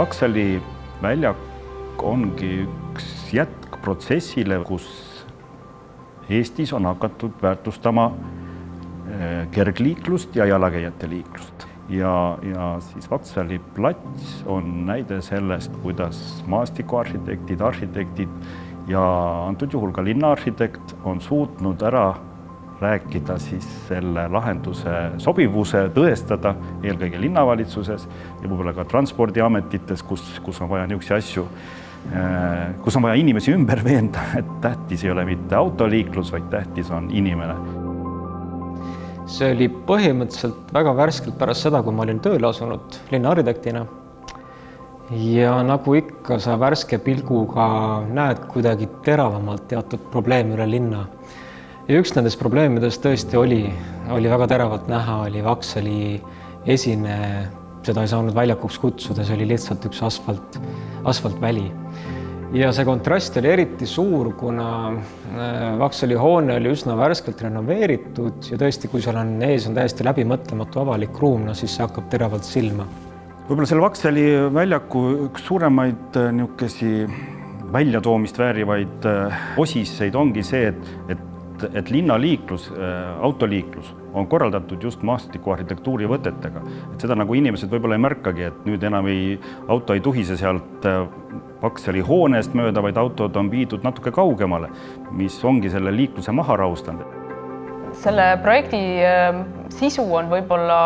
Vaksali väljak ongi üks jätk protsessile, kus Eestis on hakatud väärtustama kergliiklust ja jalakäijate liiklust. Ja siis Vaksali plats on näide sellest, kuidas maastikuarhitektid, arhitektid ja antud juhul ka linnaarhitekt on suutnud ära rääkida siis selle lahenduse sobivuse, tõestada eelkõige linnavalitsuses ja võib-olla ka transpordiametites, kus on vaja niisuguseid asju, kus on vaja inimesi ümber veenda, et tähtis ei ole mitte autoliiklus, vaid tähtis on inimene. See oli põhimõtteliselt väga värskelt pärast seda, kui ma olin tööle asunud linnaarhitektina. Ja nagu ikka, sa värske pilguga näed kuidagi teravamalt teatud probleemi üle linna. Ja üks nendest probleemidest tõesti oli väga teravalt näha, oli Vaksali esine, seda ei saanud väljakuks kutsuda, see oli lihtsalt üks asfaltväli. Ja see kontrast oli eriti suur, kuna Vaksali hoone oli üsna värskelt renoveeritud ja tõesti, kui seal on ees on täiesti läbimõtlematu avalik ruum, siis see hakkab teravalt silma. Võib-olla selle Vaksali väljaku üks suuremaid niisugesi väljatoomist väärivaid osisseid ongi see, et linnaliiklus, autoliiklus on korraldatud just maastikuarhitektuuri võtetega. Et seda nagu inimesed võib-olla ei märkagi, et nüüd enam auto ei tuhise sealt Vaksali hoonest mööda, vaid autod on viidud natuke kaugemale, mis ongi selle liikluse maha rahustanud. Selle projekti sisu on võib-olla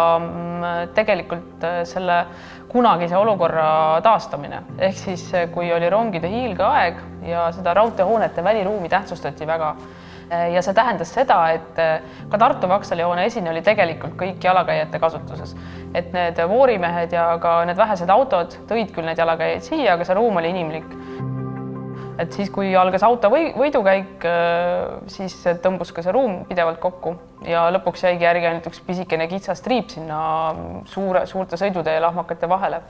tegelikult selle kunagise olukorra taastamine. Ehk siis, kui oli rongide hiilgeaeg ja seda raudteehoonete väliruumi tähtsustati väga. Ja see tähendas seda, et ka Tartu Vaksali hoone esine oli tegelikult kõik jalakäijate kasutuses. Et need voorimehed ja ka need vähesed autod tõid küll need jalakäijad siia, aga see ruum oli inimlik. Et siis, kui algas auto võidukäik, siis tõmbus ka see ruum pidevalt kokku ja lõpuks jäigi järgi ainult üks pisikene kitsas triip sinna suurte sõidutee lahmakate vahele.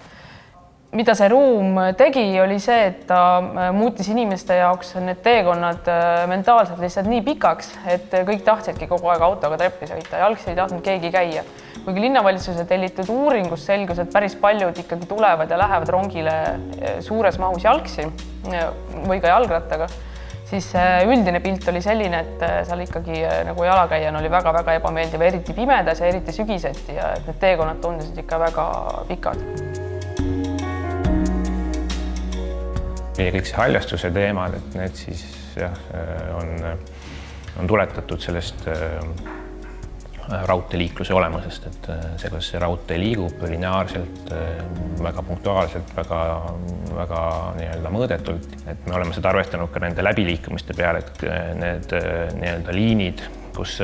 Mida see ruum tegi, oli see, et ta muutis inimeste jaoks need teekonnad mentaalselt lihtsalt nii pikaks, et kõik tahtsidki kogu aeg autoga treppi sõita. Jalgsi ei tahtnud keegi käia. Kuigi linnavalitsuse tellitud uuringus selgus, et päris paljud ikkagi tulevad ja lähevad rongile suures mahus jalgsi või ka jalgrattaga, siis üldine pilt oli selline, et seal ikkagi nagu jalakäijana oli väga-väga ebameeldiv, eriti pimedas ja eriti sügiseti ja need teekonnad tundusid ikka väga pikad. Ja kõik see haljastuse teemad, et need siis on tuletatud sellest raudteeliikluse olemusest, et see, kuidas see raudtee liigub lineaarselt, väga punktuaalselt, väga mõõdetult. Et me oleme seda arvestanud ka nende läbiliikumiste peale, et need liinid, kus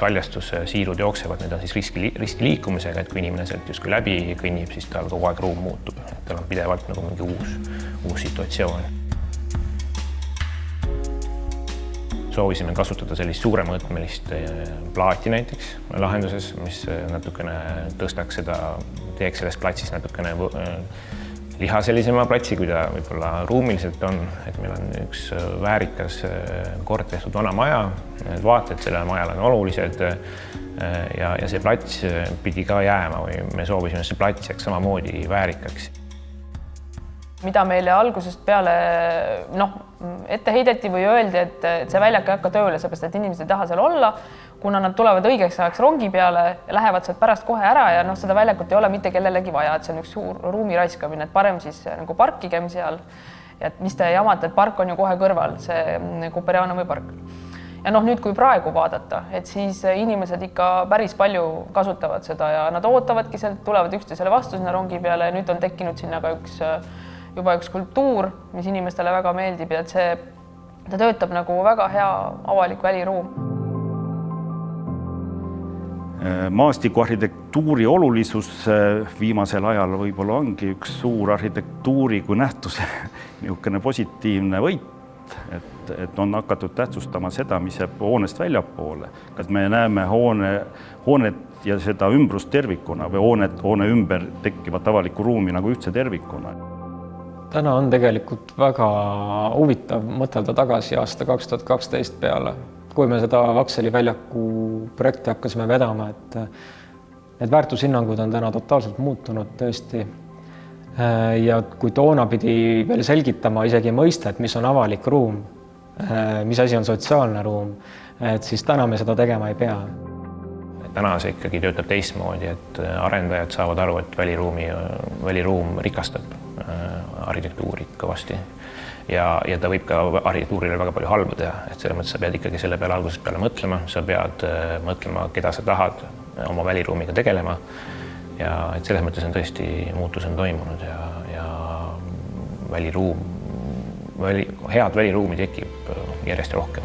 haljastussiirud jooksevad, need on siis riskiliikumisega, et kui inimene sealt justkui läbi kõnnib, siis tal kogu aeg ruum muutub. Tal on pidevalt nagu mingi uus situatsioon. Soovisime kasutada sellist suuremõõtmelist plaati näiteks lahenduses, mis natukene tõstaks seda, teeks sellest platsist natukene liha sellisema platsi, kui ta võib-olla ruumiliselt on, et meil on üks väärikas kord tehtud vana maja, vaated sellele majale on olulised ja see plats pidi ka jääma või me soovisime, et see plats jääks samamoodi väärikaks. Mida meile algusest peale ette heideti või öeldi, et see väljak ei hakka tööle, seepärast, et inimesed ei taha seal olla, kuna nad tulevad õigeks ajaks rongi peale ja lähevad sealt pärast kohe ära ja seda väljakut ei ole mitte kellelegi vaja, et see on üks suur ruumi raiskamine, et parem siis nagu parkigem seal. Ja mis te jamate, et park on ju kohe kõrval, see Kuperjanovi park. Ja nüüd, kui praegu vaadata, et siis inimesed ikka päris palju kasutavad seda ja nad ootavadki sealt, tulevad üksteisele vastu sinna rongi peale ja nüüd on tekkinud sinna ka juba üks kultuur, mis inimestele väga meeldib ja ta töötab nagu väga hea avalik väliruum. Maastikuarhitektuuri olulisus viimasel ajal võib-olla ongi üks suur arhitektuuri kui nähtuse niisugune positiivne võit, et on hakatud tähtsustama seda, mis jääb hoonest väljapoole. Kas me näeme hoonet ja seda ümbrust tervikuna või hoone ümber tekkivat avalikku ruumi nagu ühtse tervikuna? Täna on tegelikult väga huvitav mõtelda tagasi aasta 2012 peale, kui me seda Vaksali väljaku projekti hakkasime vedama, et need väärtushinnangud on täna totaalselt muutunud tõesti. ja kui toona pidi veel selgitama isegi mõistet, mis on avalik ruum, mis asi on sotsiaalne ruum, et siis täna me seda tegema ei pea. Täna see ikkagi töötab teistmoodi, et arendajad saavad aru, et väliruum rikastab arhitektuuri kõvasti ja ta võib ka arhitektuurile väga palju halba teha, et selles mõttes sa pead ikkagi selle peale algusest peale mõtlema, sa pead mõtlema, keda sa tahad oma väliruumiga tegelema ja et selles mõttes on tõesti muutus on toimunud ja head väliruumi tekib järjest rohkem.